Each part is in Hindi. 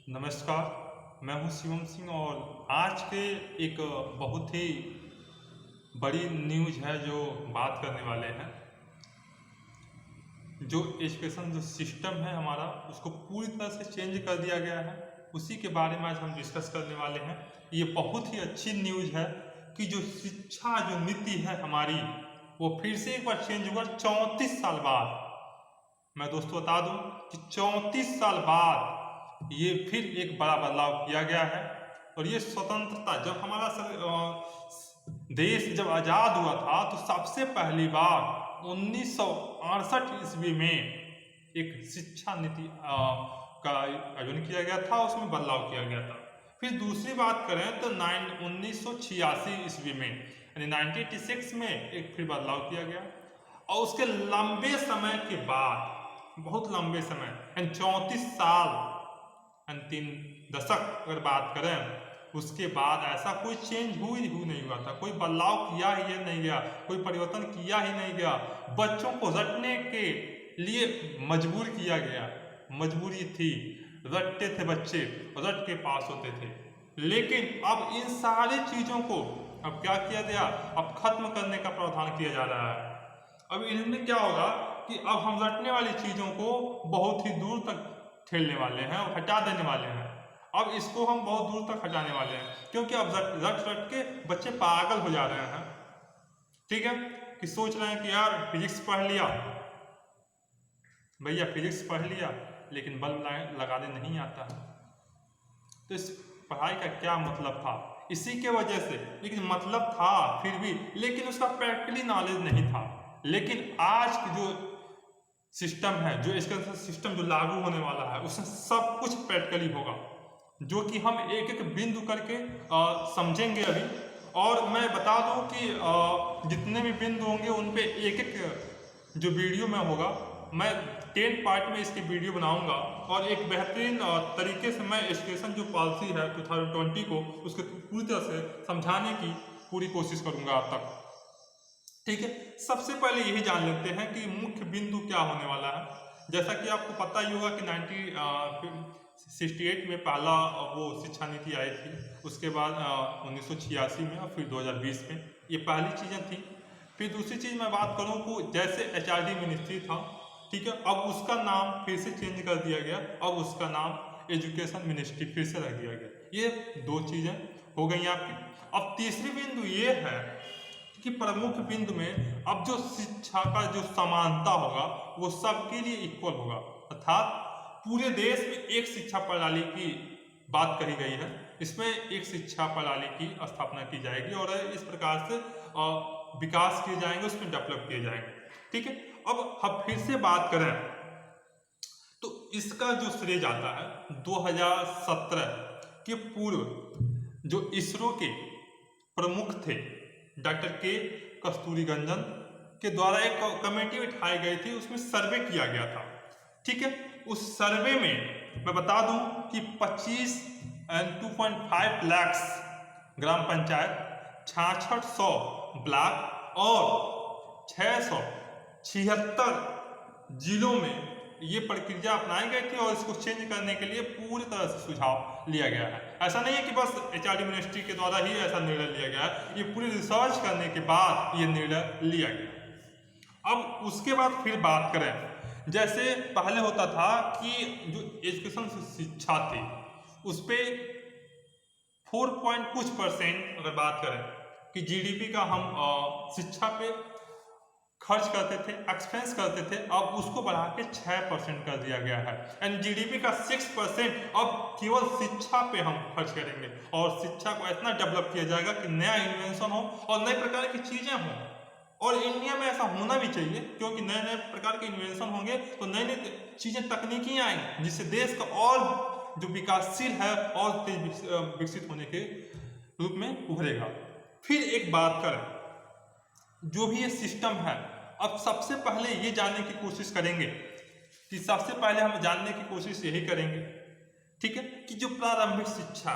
नमस्कार, मैं हूं शिवम सिंह और आज के एक बहुत ही बड़ी न्यूज़ है जो बात करने वाले हैं। जो एजुकेशन जो सिस्टम है हमारा उसको पूरी तरह से चेंज कर दिया गया है, उसी के बारे में आज हम डिस्कस करने वाले हैं। ये बहुत ही अच्छी न्यूज़ है कि जो शिक्षा जो नीति है हमारी वो फिर से एक बार चेंज हुआ 34 साल बाद। मैं दोस्तों बता दूं कि 34 साल बाद ये फिर एक बड़ा बदलाव किया गया है। और ये स्वतंत्रता जब हमारा देश जब आज़ाद हुआ था तो सबसे पहली बार 1968 ईस्वी में एक शिक्षा नीति का आयोजन किया गया था, उसमें बदलाव किया गया था। फिर दूसरी बात करें तो 1986 ईस्वी में यानी 1986 में एक फिर बदलाव किया गया। और उसके लंबे समय के बाद, बहुत लंबे समय यानी 34 साल यानी 3 दशक अगर बात करें, उसके बाद ऐसा कोई चेंज हुई नहीं हुआ था, कोई बदलाव किया ही नहीं गया, कोई परिवर्तन किया ही नहीं गया। बच्चों को रटने के लिए मजबूर किया गया, मजबूरी थी, रटते थे बच्चे, रट के पास होते थे। लेकिन अब इन सारी चीज़ों को अब क्या किया गया, अब खत्म करने का प्रावधान किया जा रहा है। अब इनमें क्या होगा कि अब हम रटने वाली चीज़ों को बहुत ही दूर तक ठेलने वाले हैं और हटा देने वाले हैं। अब इसको हम बहुत दूर तक हटाने वाले हैं, क्योंकि अब रट रट के बच्चे पागल हो जा रहे हैं। ठीक है, कि सोच रहे हैं कि यार फिजिक्स पढ़ लिया, भैया फिजिक्स पढ़ लिया लेकिन बल्ब लगाने नहीं आता है, तो इस पढ़ाई का क्या मतलब था। इसी के वजह से, लेकिन मतलब था फिर भी, लेकिन उसका प्रैक्टिकली नॉलेज नहीं था। लेकिन आज की जो सिस्टम है, जो एजुकेशन सिस्टम जो लागू होने वाला है, उसमें सब कुछ प्रैक्टिकली होगा, जो कि हम एक एक बिंदु करके समझेंगे अभी। और मैं बता दूं कि जितने भी बिंदु होंगे उन पे एक एक जो वीडियो में होगा, मैं 10 पार्ट में इसकी वीडियो बनाऊंगा और एक बेहतरीन तरीके से मैं एजुकेशन जो पॉलिसी है 2020 को उसके पूरी तरह से समझाने की पूरी कोशिश करूंगा आप तक। ठीक है, सबसे पहले यही जान लेते हैं कि मुख्य बिंदु क्या होने वाला है। जैसा कि आपको पता ही होगा कि 1968 में पहला वो शिक्षा नीति आई थी, उसके बाद 1986 में और फिर 2020 में, ये पहली चीज़ें थी। फिर दूसरी चीज़ मैं बात करूँ तो जैसे HRD मिनिस्ट्री था, ठीक है, अब उसका नाम फिर से चेंज कर दिया गया, अब उसका नाम एजुकेशन मिनिस्ट्री फिर से रख दिया गया। ये दो चीज़ें हो गई आपकी। अब तीसरी बिंदु ये है कि प्रमुख बिंदु में अब जो शिक्षा का जो समानता होगा वो सबके लिए इक्वल होगा, अर्थात पूरे देश में एक शिक्षा प्रणाली की बात कही गई है। इसमें एक शिक्षा प्रणाली की स्थापना की जाएगी और इस प्रकार से विकास किए जाएंगे, उसमें डेवलप किए जाएंगे। ठीक है, अब हम फिर से बात करें तो इसका जो श्रेय जाता है 2017 के पूर्व जो इसरो के प्रमुख थे डॉक्टर के कस्तूरीरंजन के द्वारा एक कमेटी बिठाई गई थी, उसमें सर्वे किया गया था। ठीक है, उस सर्वे में मैं बता दूं कि 25 and 2.5 lakh gram panchayat, 6600 block और 676 जिलों में ये प्रक्रिया अपनाई गई थी और इसको चेंज करने के लिए पूरी तरह से सुझाव लिया गया है। ऐसा नहीं है कि बस HRD मिनिस्ट्री के द्वारा ही ऐसा निर्णय लिया गया है, ये पूरी रिसर्च करने के बाद ये निर्णय लिया गया। अब उसके बाद फिर बात करें, जैसे पहले होता था कि जो एजुकेशन शिक्षा थी उस पर 4 कुछ % अगर बात करें कि GDP का हम शिक्षा पे खर्च करते थे, एक्सपेंस करते थे, अब उसको बढ़ा के 6% कर दिया गया है। एंड GDP का 6% अब केवल शिक्षा पे हम खर्च करेंगे और शिक्षा को इतना डेवलप किया जाएगा कि नया इन्वेंशन हो और नए प्रकार की चीजें हों। और इंडिया में ऐसा होना भी चाहिए, क्योंकि नए नए प्रकार के इन्वेंशन होंगे तो नई नई चीजें, तकनीकी आएंगी, जिससे देश का और जो विकासशील है और तेज विकसित होने के रूप में उभरेगा। फिर एक बात करें, जो भी ये सिस्टम है, अब सबसे पहले ये जानने की कोशिश करेंगे कि सबसे पहले हम जानने की कोशिश यही करेंगे, ठीक है, कि जो प्रारंभिक शिक्षा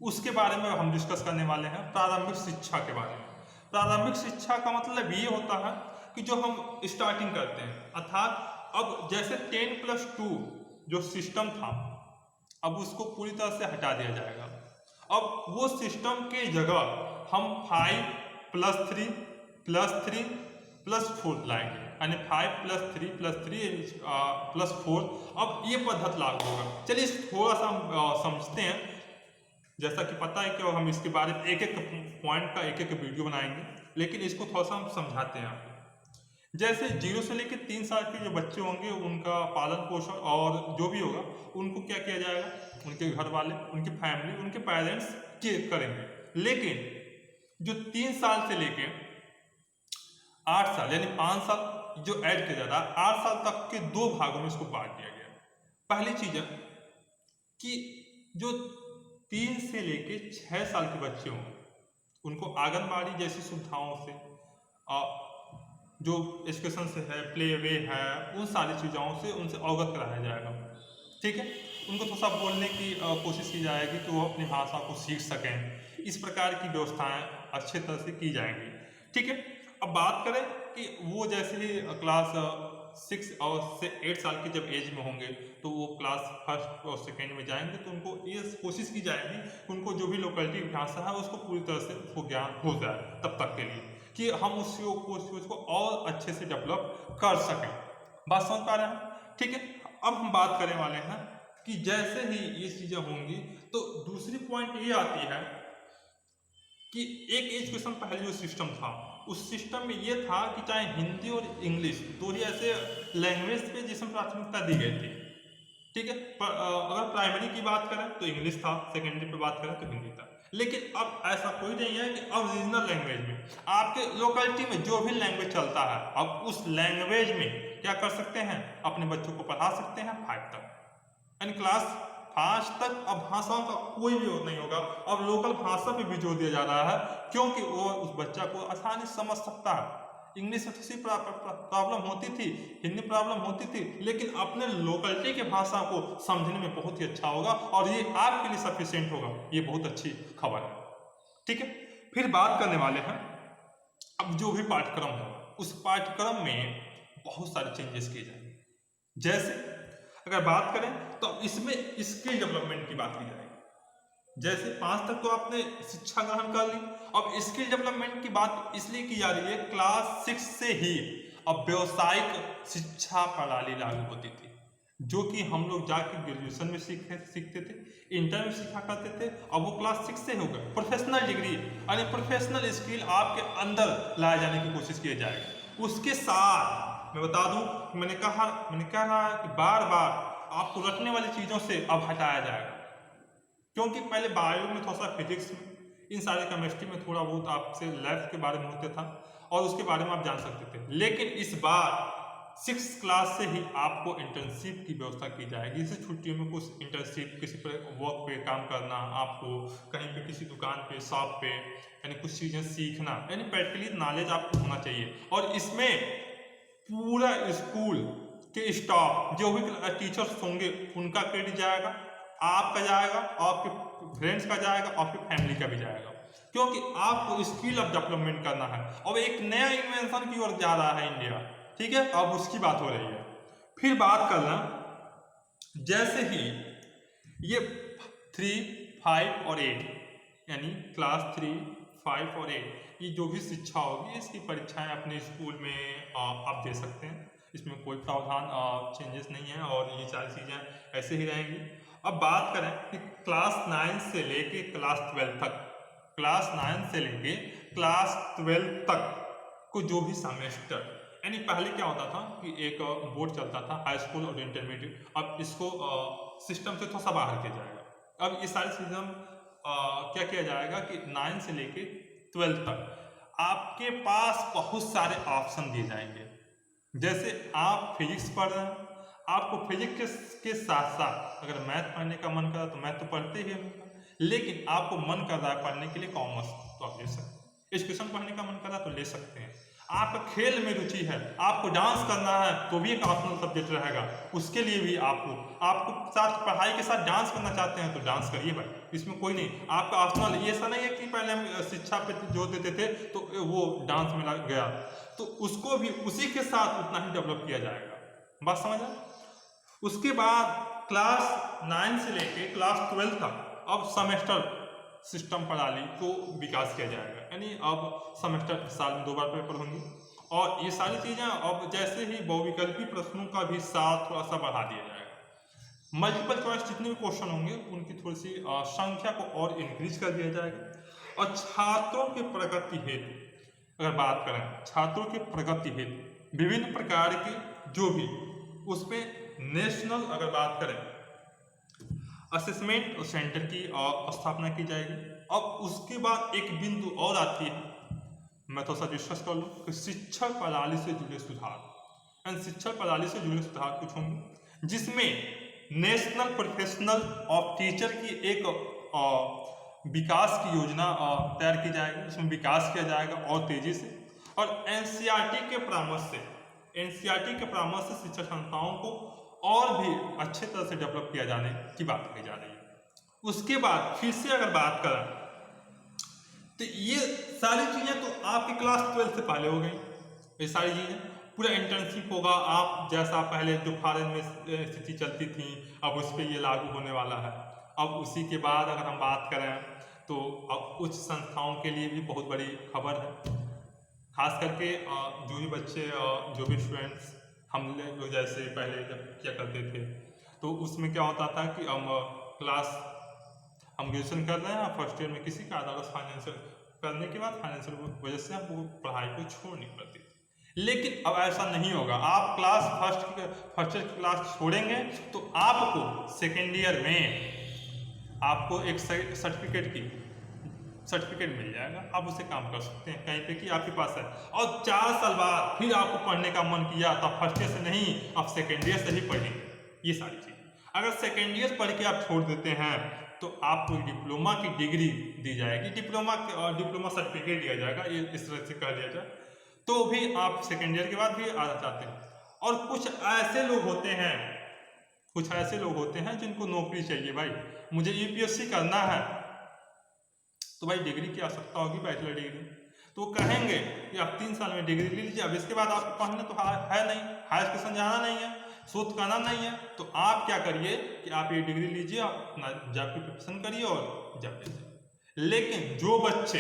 उसके बारे में हम डिस्कस करने वाले हैं। प्रारंभिक शिक्षा के बारे में, प्रारंभिक शिक्षा का मतलब ये होता है कि जो हम स्टार्टिंग करते हैं, अर्थात अब जैसे 10+2 जो सिस्टम था अब उसको पूरी तरह से हटा दिया जाएगा। अब वो सिस्टम के जगह हम 5+3+3+4 लाएंगे, यानी 5+3+3+4। अब ये पद्धति लागू होगा। चलिए थोड़ा सा हम समझते हैं। जैसा कि पता है कि हम इसके बारे में एक एक पॉइंट का एक एक वीडियो बनाएंगे, लेकिन इसको थोड़ा सा हम समझाते हैं आपको। जैसे 0 से लेकर 3 साल के जो बच्चे होंगे उनका पालन पोषण और जो भी होगा उनको क्या किया जाएगा, उनके घर वाले, उनकी फैमिली, उनके पेरेंट्स करेंगे। लेकिन जो 3 साल से लेकर 8 साल यानी 5 साल जो ऐड किया जा रहा है, 8 साल तक के 2 भागों में इसको बांट दिया गया। पहली चीज है कि जो 3 से लेकर 6 साल के बच्चे हों उनको आंगनबाड़ी जैसी सुविधाओं से, जो एजुकेशन से है, प्ले वे है, उन सारी चीज़ों से उनसे अवगत कराया जाएगा। ठीक है, उनको थोड़ा सा बोलने की कोशिश की जाएगी कि वो अपनी भाषा को सीख सकें। इस प्रकार की व्यवस्थाएं अच्छे तरह से की जाएंगी। ठीक है, अब बात करें कि वो जैसे ही क्लास 6 और से 8 साल की जब एज में होंगे तो वो क्लास 1 और 2 में जाएंगे, तो उनको ये कोशिश की जाएगी कि उनको जो भी लोकेलिटी भाषा है उसको पूरी तरह से उसको ज्ञान हो जाए, तब तक के लिए कि हम उस चीज़ को और अच्छे से डेवलप कर सकें। बात समझ पा रहे हैं? ठीक है, अब हम बात करने वाले हैं कि जैसे ही ये चीज़ें होंगी तो दूसरी पॉइंट ये आती है कि एक एजुकेशन पहले जो सिस्टम था उस सिस्टम में ये था कि चाहे हिंदी और इंग्लिश दो ही ऐसे लैंग्वेज पे जिसमें प्राथमिकता दी गई थी। ठीक है, अगर प्राइमरी की बात करें तो इंग्लिश था, सेकेंडरी पे बात करें तो हिंदी था। लेकिन अब ऐसा कोई नहीं है कि अब रीजनल लैंग्वेज में आपके लोकेलिटी में जो भी लैंग्वेज चलता है अब उस लैंग्वेज में क्या कर सकते हैं, अपने बच्चों को पढ़ा सकते हैं 5 तक, यानी क्लास 5 तक। अब भाषाओं का कोई भी नहीं होगा, अब लोकल भाषा पे भी जोर दिया जा रहा है क्योंकि वो उस बच्चा को आसानी से समझ सकता है। इंग्लिश में थोड़ी प्रॉब्लम होती थी, हिंदी प्रॉब्लम होती थी, लेकिन अपने लोकलिटी के भाषा को समझने में बहुत ही अच्छा होगा और ये आपके लिए सफिशिएंट होगा। ये बहुत अच्छी खबर है। ठीक है, फिर बात करने वाले हैं अब जो भी पाठ्यक्रम होगा उस पाठ्यक्रम में बहुत सारे चेंजेस किए जाएंगे। जैसे अगर बात करें तो इसमें स्किल डेवलपमेंट की बात की जाएगी। जैसे 5 तक तो आपने शिक्षा ग्रहण कर ली, अब स्किल डेवलपमेंट की बात इसलिए की जा रही है क्लास 6 से ही अब व्यवसायिक शिक्षा प्रणाली लागू होती थी, जो कि हम लोग जाके ग्रेजुएशन में सीखते थे, इंटर में सीखा करते थे। अब वो क्लास 6 से होगा प्रोफेशनल डिग्री यानी प्रोफेशनल स्किल आपके अंदर लाए जाने की कोशिश की जाएगी। उसके साथ मैं बता दूं, मैंने कह रहा है कि बार बार आपको रटने वाली चीज़ों से अब हटाया जाएगा, क्योंकि पहले बायो में थोड़ा सा, फिजिक्स में, इन सारे केमिस्ट्री में थोड़ा बहुत आपसे लैब के बारे में होता था और उसके बारे में आप जान सकते थे। लेकिन इस बार 6 क्लास से ही आपको इंटर्नशिप की व्यवस्था की जाएगी। इस छुट्टियों में कुछ इंटर्नशिप, किसी पर वर्क पे काम करना, आपको कहीं पे किसी दुकान पे, शॉप पे, यानी कुछ चीज़ें सीखना, यानी प्रैक्टिकली नॉलेज आपको होना चाहिए। और इसमें पूरा स्कूल के स्टाफ जो भी टीचर्स होंगे उनका क्रेडिट जाएगा, आपका जाएगा, आपके फ्रेंड्स का जाएगा, आपकी फैमिली का भी जाएगा, क्योंकि आपको स्किल ऑफ डेवलपमेंट करना है। अब एक नया इन्वेंशन की ओर जा रहा है इंडिया। ठीक है, अब उसकी बात हो रही है। फिर बात करना, जैसे ही ये 3, 5 और 8 यानी क्लास 3, 5 और 8 ये जो भी शिक्षा होगी इसकी परीक्षाएं अपने स्कूल में आप दे सकते हैं। इसमें कोई प्रावधान चेंजेस नहीं है और ये सारी चीज़ें ऐसे ही रहेंगी। अब बात करें कि क्लास 9 से लेके क्लास 12 तक, क्लास 9 से लेके क्लास 12 तक को जो भी सेमेस्टर, यानी पहले क्या होता था कि एक बोर्ड चलता था हाई स्कूल और इंटरमीडिएट, अब इसको सिस्टम से थोड़ा सा बाहर किया जाएगा। अब ये सारे सिस्टम क्या किया जाएगा कि 9 से लेके 12 तक आपके पास बहुत सारे ऑप्शन दिए जाएंगे। जैसे आप फिजिक्स पढ़ रहे हैं, आपको फिजिक्स के साथ साथ अगर मैथ पढ़ने का मन करा तो मैथ तो पढ़ते ही हैं, लेकिन आपको मन कर रहा है पढ़ने के लिए कॉमर्स तो आप ले सकते हैं, एजुकेशन पढ़ने का मन कर रहा तो ले सकते हैं। आपका खेल में रुचि है, आपको डांस करना है तो भी एक ऑप्शनल सब्जेक्ट रहेगा, उसके लिए भी आपको साथ पढ़ाई के साथ डांस करना चाहते हैं तो डांस करिए भाई, इसमें कोई नहीं, आपका ऑप्शनल। ये ऐसा नहीं है कि पहले हम शिक्षा पे जोर देते थे तो वो डांस में लग गया, तो उसको भी उसी के साथ उतना ही डेवलप किया जाएगा। बात समझ आए? उसके बाद क्लास 9 से लेके क्लास 12 तक अब सेमेस्टर सिस्टम प्रणाली को विकास किया जाएगा, यानी अब सेमेस्टर साल में 2 बार पेपर होंगे। और ये सारी चीज़ें अब जैसे ही बहुविकल्पी प्रश्नों का भी साथ थोड़ा सा बढ़ा दिया जाएगा। मल्टीपल चॉइस जितने भी क्वेश्चन होंगे उनकी थोड़ी सी संख्या को और इंक्रीज कर दिया जाएगा। और छात्रों के प्रगति हेतु अगर बात करें, छात्रों के प्रगति हेतु विभिन्न प्रकार की जो भी उसमें नेशनल अगर बात करें असेसमेंट सेंटर की स्थापना की जाएगी। अब उसके बाद एक बिंदु और आती है, मैं थोड़ा सा डिस्कस कर लूँ कि शिक्षा प्रणाली से जुड़े सुधार एंड शिक्षा प्रणाली से जुड़े सुधार कुछ होंगे, जिसमें नेशनल प्रोफेशनल ऑफ टीचर की एक विकास की योजना तैयार की जाएगी, उसमें विकास किया जाएगा और तेजी से। और एनसीईआरटी के परामर्श से शिक्षा संस्थाओं को और भी अच्छे तरह से डेवलप किया जाने की बात कही जा रही है। उसके बाद फिर से अगर बात करें तो ये सारी चीज़ें तो आपकी क्लास 12 से पहले हो गई। ये सारी चीज़ें पूरा इंटर्नशिप होगा, आप जैसा पहले जो फॉरेन में स्थिति चलती थी अब उस पर ये लागू होने वाला है। अब उसी के बाद अगर हम बात करें तो अब उच्च संस्थाओं के लिए भी बहुत बड़ी खबर है, खास करके जो भी बच्चे जो भी स्टूडेंट्स हम लोग जैसे पहले जब क्या करते थे तो उसमें क्या होता था कि हम ग्रेजुएशन कर रहे हैं फर्स्ट ईयर में, किसी का आधार फाइनेंशियल करने के बाद फाइनेंशियल वजह से हम वो पढ़ाई को छोड़ नहीं पाते। लेकिन अब ऐसा नहीं होगा, आप क्लास फर्स्ट ईयर क्लास छोड़ेंगे तो आपको सेकेंड ईयर में आपको एक सर्टिफिकेट मिल जाएगा, आप उसे काम कर सकते हैं कहीं पे कि आपके पास है। और 4 साल बाद फिर आपको पढ़ने का मन किया तब फर्स्ट ईयर से नहीं, आप सेकेंड ईयर से ही पढ़ेंगे। ये सारी चीज़ अगर सेकेंड ईयर पढ़ के आप छोड़ देते हैं तो आपको डिप्लोमा की डिग्री दी जाएगी, डिप्लोमा सर्टिफिकेट दिया जाएगा, ये इस तरह से कह दिया जाए, तो भी आप सेकेंड ईयर के बाद भी आ जाते हैं। और कुछ ऐसे लोग होते हैं जिनको नौकरी चाहिए, भाई मुझे यूपीएससी करना है तो भाई डिग्री की आवश्यकता होगी, बैचलर डिग्री, तो वो कहेंगे कि आप 3 साल में डिग्री ले लीजिए, अब इसके बाद आपको पढ़ने तो है नहीं, हायर एजुकेशन जाना नहीं है, शोध करना नहीं है, तो आप क्या करिए कि आप ये डिग्री लीजिए, अपना जॉब की प्रिपरेशन करिए और जॉब लीजिए। लेकिन जो बच्चे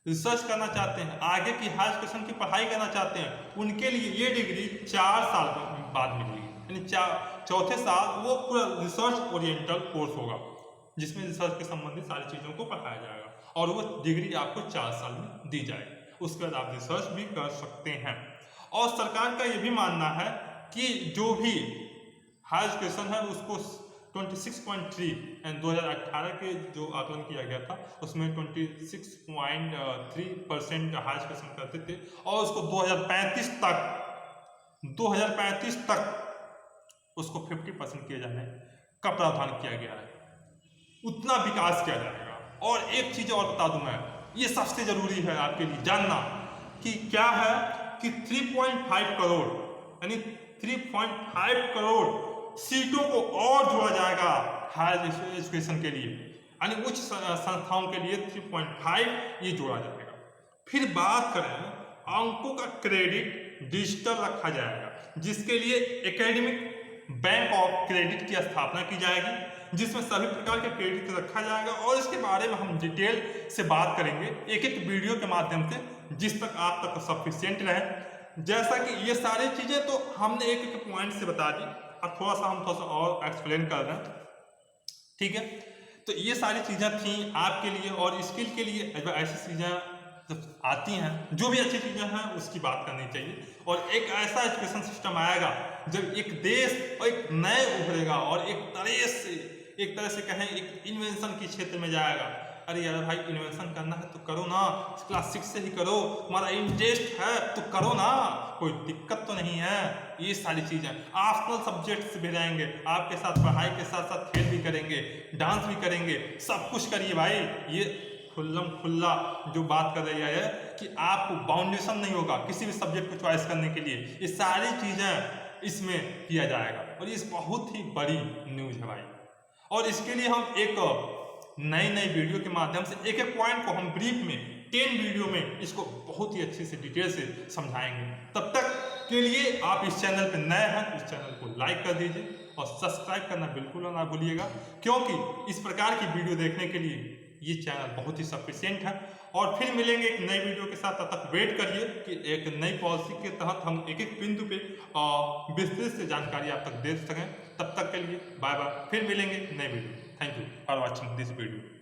रिसर्च करना चाहते हैं, आगे की हायर एजुकेशन की पढ़ाई करना चाहते हैं, उनके लिए ये डिग्री 4 साल बाद मिलेगी, यानी चौथे साल वो पूरा रिसर्च ओरिएंटल कोर्स होगा जिसमें रिसर्च के संबंधित सारी चीज़ों को पढ़ाया जाएगा और वो डिग्री आपको 4 साल में दी जाएगी। उसके बाद आप रिसर्च भी कर सकते हैं। और सरकार का ये भी मानना है कि जो भी हायर एजुकेशन है उसको 26.3 एंड 2018 के जो आकलन किया गया था उसमें 26.3% हायर एजुकेशन करते थे और उसको 2035 तक उसको 50% किए जाने का प्रावधान किया गया है। उतना विकास किया जाएगा। और एक चीज़ और बता दूं मैं, ये सबसे जरूरी है आपके लिए जानना कि क्या है कि 3.5 करोड़ यानी 3.5 करोड़ सीटों को और जोड़ा जाएगा हायर एजुकेशन के लिए, यानी उच्च संस्थाओं के लिए 3.5 ये जोड़ा जाएगा। फिर बात करें अंकों का क्रेडिट डिजिटल रखा जाएगा, जिसके लिए एकेडमिक बैंक ऑफ क्रेडिट की स्थापना की जाएगी, जिसमें सभी प्रकार के क्रेडिट रखा जाएगा। और इसके बारे में हम डिटेल से बात करेंगे एक एक वीडियो के माध्यम से, जिस तक आप तक सफिशिएंट रहे। जैसा कि ये सारी चीजें तो हमने एक एक पॉइंट से बता दी, अब थोड़ा सा और एक्सप्लेन कर रहे हैं, ठीक है। तो ये सारी चीजें थी आपके लिए और स्किल के लिए। ऐसी चीजें जब आती हैं, जो भी अच्छी चीजें हैं उसकी बात करनी चाहिए। और एक ऐसा एजुकेशन सिस्टम आएगा जब एक देश और एक नए उभरेगा और एक तरह से कहें एक इन्वेंशन के क्षेत्र में जाएगा। अरे यार भाई इन्वेंशन करना है तो करो ना, क्लास 6 से ही करो, तुम्हारा इंटरेस्ट है तो करो ना, कोई दिक्कत तो नहीं है। ये सारी चीजें ऑप्शनल सब्जेक्ट्स भी रहेंगे, आपके साथ पढ़ाई के साथ साथ खेल भी करेंगे, डांस भी करेंगे, सब कुछ करिए भाई। ये खुल्लम खुल्ला जो बात कर रही है कि आपको बाउंडेशन नहीं होगा किसी भी सब्जेक्ट को चॉइस करने के लिए, ये सारी चीजें इसमें किया जाएगा। और ये बहुत ही बड़ी न्यूज है भाई। और इसके लिए हम एक नई वीडियो के माध्यम से एक एक पॉइंट को हम ब्रीफ में 10 वीडियो में इसको बहुत ही अच्छे से डिटेल से समझाएंगे। तब तक के लिए आप इस चैनल पर नए हैं तो इस चैनल को लाइक कर दीजिए और सब्सक्राइब करना बिल्कुल ना भूलिएगा, क्योंकि इस प्रकार की वीडियो देखने के लिए ये चैनल बहुत ही सफिशिएंट है। और फिर मिलेंगे एक नई वीडियो के साथ, तब तक वेट करिए कि एक नई पॉलिसी के तहत हम एक एक बिंदु पे विस्तृत से जानकारी आप तक दे सकें। तब तक के लिए बाय बाय, फिर मिलेंगे नई video. Thank you for watching this video.